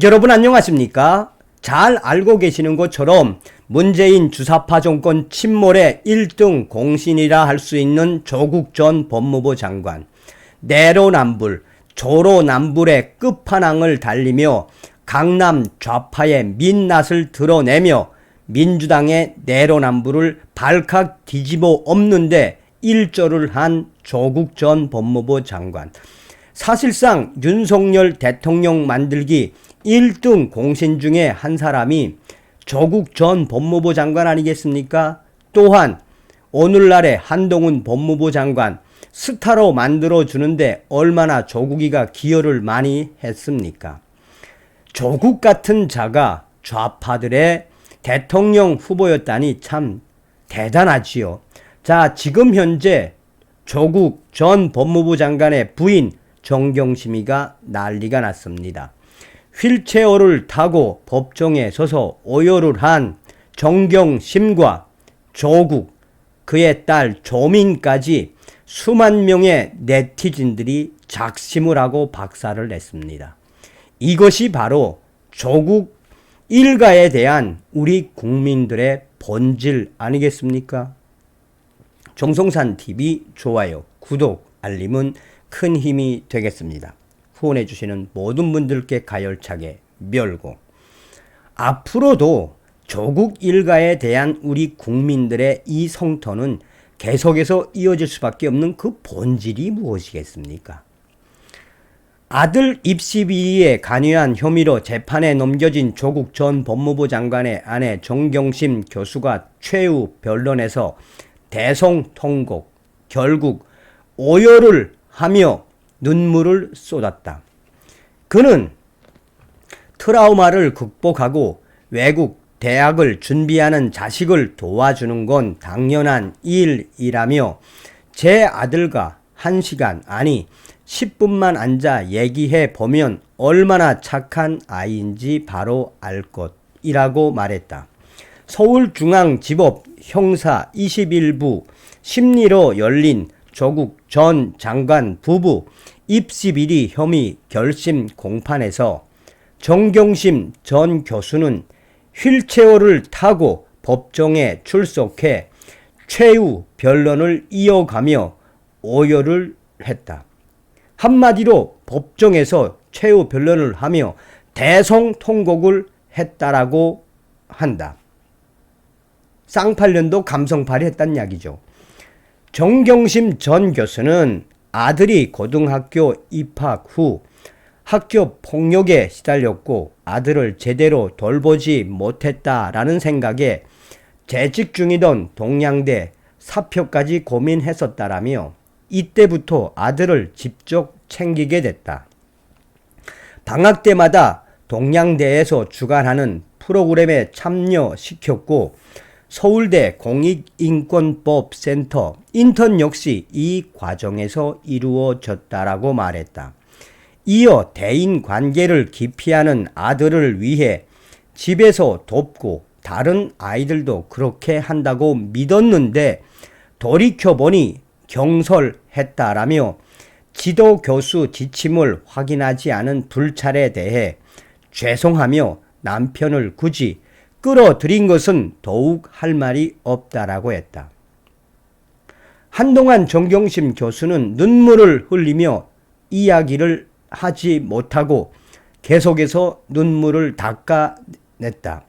여러분 안녕하십니까? 잘 알고 계시는 것처럼 문재인 주사파 정권 침몰의 1등 공신이라 할 수 있는 조국 전 법무부 장관, 내로남불, 조로남불의 끝판왕을 달리며 강남 좌파의 민낯을 드러내며 민주당의 내로남불을 발칵 뒤집어 엎는데 일조를 한 조국 전 법무부 장관. 사실상 윤석열 대통령 만들기 1등 공신 중에 한 사람이 조국 전 법무부 장관 아니겠습니까? 또한 오늘날의 한동훈 법무부 장관 스타로 만들어주는데 얼마나 조국이가 기여를 많이 했습니까? 조국 같은 자가 좌파들의 대통령 후보였다니 참 대단하지요. 자, 지금 현재 조국 전 법무부 장관의 부인 정경심이가 난리가 났습니다. 휠체어를 타고 법정에 서서 오열을 한 정경심과 조국, 그의 딸 조민까지 수만 명의 네티즌들이 작심을 하고 박살을 냈습니다. 이것이 바로 조국 일가에 대한 우리 국민들의 본질 아니겠습니까? 정성산TV 좋아요, 구독, 알림은 큰 힘이 되겠습니다. 후원해주시는 모든 분들께 가열차게 멸공. 앞으로도 조국 일가에 대한 우리 국민들의 이 성토는 계속해서 이어질 수밖에 없는 그 본질이 무엇이겠습니까? 아들 입시 비리에 관여한 혐의로 재판에 넘겨진 조국 전 법무부 장관의 아내 정경심 교수가 최후 변론에서 대성통곡, 결국 오열을 하며 눈물을 쏟았다. 그는 트라우마를 극복하고 외국 대학을 준비하는 자식을 도와주는 건 당연한 일이라며 제 아들과 1시간 아니 10분만 앉아 얘기해 보면 얼마나 착한 아이인지 바로 알 것이라고 말했다. 서울중앙지법 형사 21부 심리로 열린 조국 전 장관 부부 입시비리 혐의 결심 공판에서 정경심 전 교수는 휠체어를 타고 법정에 출석해 최후 변론을 이어가며 오열을 했다. 한마디로 법정에서 최후 변론을 하며 대성통곡을 했다라고 한다. 쌍팔년도 감성팔이 했단 이야기죠. 정경심 전 교수는 아들이 고등학교 입학 후 학교 폭력에 시달렸고 아들을 제대로 돌보지 못했다라는 생각에 재직 중이던 동양대 사표까지 고민했었다라며 이때부터 아들을 직접 챙기게 됐다. 방학 때마다 동양대에서 주관하는 프로그램에 참여시켰고 서울대 공익인권법센터 인턴 역시 이 과정에서 이루어졌다라고 말했다. 이어 대인관계를 기피하는 아들을 위해 집에서 돕고 다른 아이들도 그렇게 한다고 믿었는데 돌이켜보니 경솔했다라며 지도교수 지침을 확인하지 않은 불찰에 대해 죄송하며 남편을 굳이 끌어들인 것은 더욱 할 말이 없다라고 했다. 한동안 정경심 교수는 눈물을 흘리며 이야기를 하지 못하고 계속해서 눈물을 닦아냈다.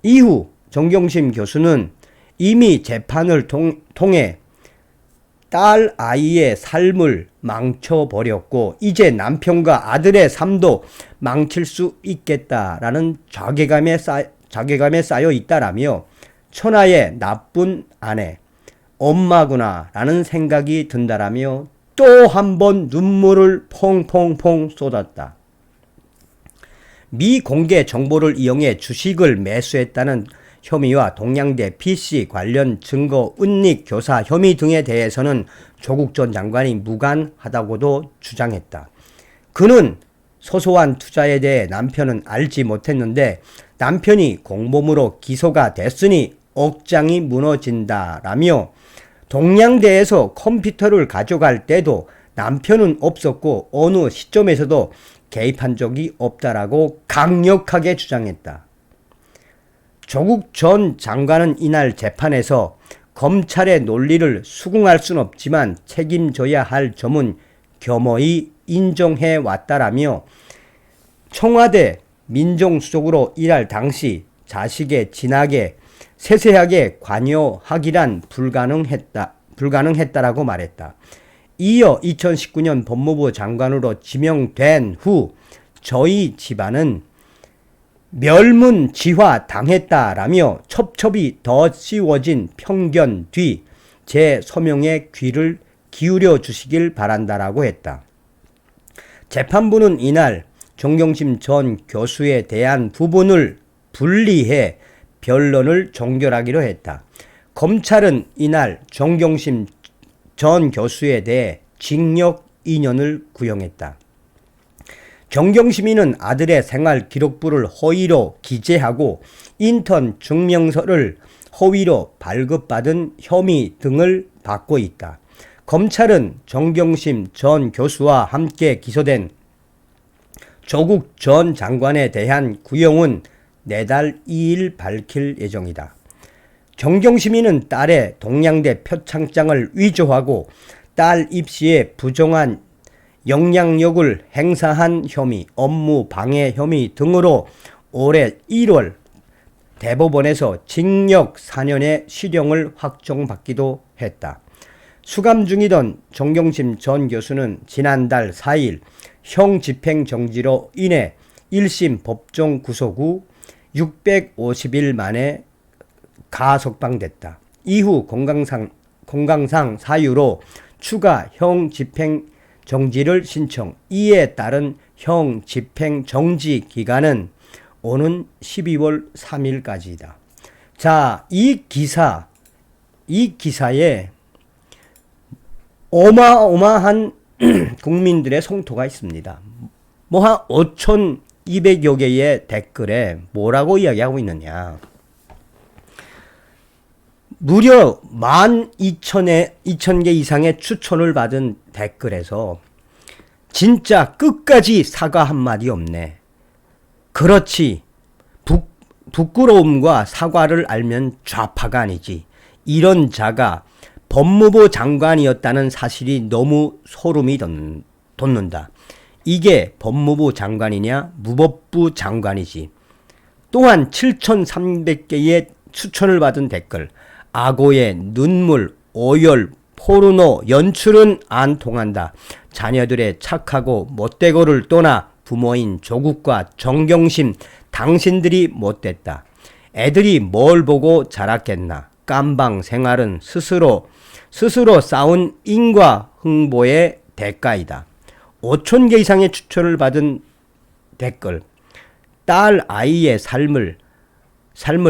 이후 정경심 교수는 이미 재판을 통해 딸 아이의 삶을 망쳐버렸고 이제 남편과 아들의 삶도 망칠 수 있겠다라는 자괴감에 쌓여 있다라며 천하의 나쁜 아내, 엄마구나 라는 생각이 든다라며 또 한 번 눈물을 퐁퐁퐁 쏟았다. 미공개 정보를 이용해 주식을 매수했다는 혐의와 동양대 PC 관련 증거 은닉 교사 혐의 등에 대해서는 조국 전 장관이 무관하다고도 주장했다. 그는 소소한 투자에 대해 남편은 알지 못했는데 남편이 공범으로 기소가 됐으니 억장이 무너진다라며 동양대에서 컴퓨터를 가져갈 때도 남편은 없었고 어느 시점에서도 개입한 적이 없다라고 강력하게 주장했다. 조국 전 장관은 이날 재판에서 검찰의 논리를 수긍할 순 없지만 책임져야 할 점은 겸허히 인정해 왔다라며 청와대 민정수석으로 일할 당시 자식의 진학에 세세하게 관여하기란 불가능했다라고 말했다. 이어 2019년 법무부 장관으로 지명된 후 저희 집안은 멸문지화 당했다라며 첩첩이 더 씌워진 편견 뒤 제 소명에 귀를 기울여 주시길 바란다라고 했다. 재판부는 이날 정경심 전 교수에 대한 부분을 분리해 변론을 종결하기로 했다. 검찰은 이날 정경심 전 교수에 대해 징역 2년을 구형했다. 정경심이는 아들의 생활기록부를 허위로 기재하고 인턴 증명서를 허위로 발급받은 혐의 등을 받고 있다. 검찰은 정경심 전 교수와 함께 기소된 조국 전 장관에 대한 구형은 내달 2일 밝힐 예정이다. 정경심이는 딸의 동양대 표창장을 위조하고 딸 입시에 부정한 영향력을 행사한 혐의, 업무 방해 혐의 등으로 올해 1월 대법원에서 징역 4년의 실형을 확정받기도 했다. 수감 중이던 정경심 전 교수는 지난달 4일 형 집행 정지로 인해 1심 법정 구속 후 650일 만에 가석방됐다. 이후 건강상 사유로 추가 형 집행 정지를 신청. 이에 따른 형 집행 정지 기간은 오는 12월 3일까지이다. 자, 이 기사에 어마어마한 국민들의 성토가 있습니다. 뭐 한 5,200여 개의 댓글에 뭐라고 이야기하고 있느냐. 무려 12,000개 이상의 추천을 받은 댓글에서 진짜 끝까지 사과 한마디 없네. 그렇지. 부끄러움과 사과를 알면 좌파가 아니지. 이런 자가 법무부 장관이었다는 사실이 너무 소름이 돋는다. 이게 법무부 장관이냐? 무법부 장관이지. 또한 7,300개의 추천을 받은 댓글. 악오의 눈물, 오열, 포르노, 연출은 안 통한다. 자녀들의 착하고 못되고를 떠나 부모인 조국과 정경심 당신들이 못됐다. 애들이 뭘 보고 자랐겠나. 깜방 생활은 스스로 쌓은 인과 흥보의 대가이다. 5,000개 이상의 추천을 받은 댓글. 딸 아이의 삶을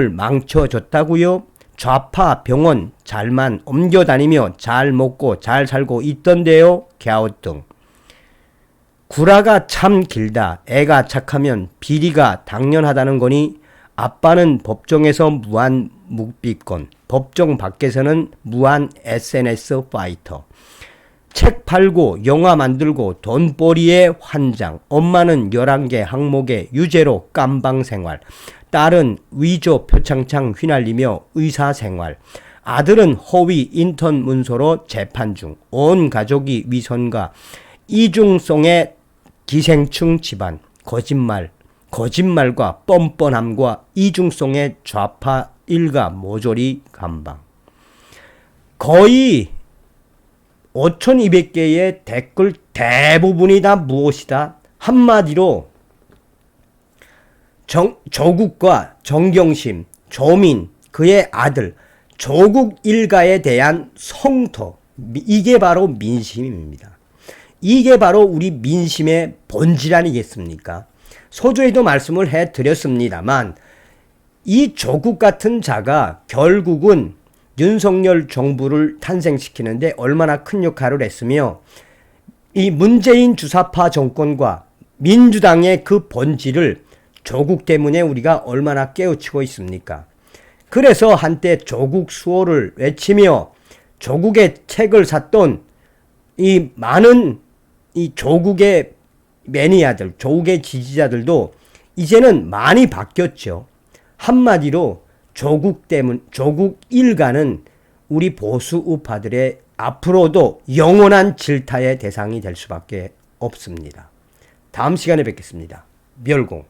망쳐줬다고요? 좌파 병원 잘만 옮겨다니며 잘 먹고 잘 살고 있던데요? 갸우뚱. 구라가 참 길다. 애가 착하면 비리가 당연하다는 거니 아빠는 법정에서 무한 묵비권, 법정 밖에서는 무한 SNS 파이터. 책 팔고 영화 만들고 돈벌이의 환장. 엄마는 11개 항목의 유죄로 깜방생활. 딸은 위조 표창장 휘날리며 의사생활. 아들은 허위 인턴 문서로 재판 중. 온 가족이 위선과 이중성의 기생충 집안. 거짓말과 뻔뻔함과 이중성의 좌파 일가 모조리 감방. 거의 5,200개의 댓글 대부분이 다 무엇이다? 한마디로 조국과 정경심, 조민, 그의 아들, 조국 일가에 대한 성토. 이게 바로 민심입니다. 이게 바로 우리 민심의 본질 아니겠습니까? 소조에도 말씀을 해드렸습니다만 이 조국 같은 자가 결국은 윤석열 정부를 탄생시키는데 얼마나 큰 역할을 했으며 이 문재인 주사파 정권과 민주당의 그 본질을 조국 때문에 우리가 얼마나 깨우치고 있습니까? 그래서 한때 조국 수호를 외치며 조국의 책을 샀던 이 많은 이 조국의 매니아들, 조국의 지지자들도 이제는 많이 바뀌었죠. 한마디로 조국 일가는 우리 보수 우파들의 앞으로도 영원한 질타의 대상이 될 수밖에 없습니다. 다음 시간에 뵙겠습니다. 멸공.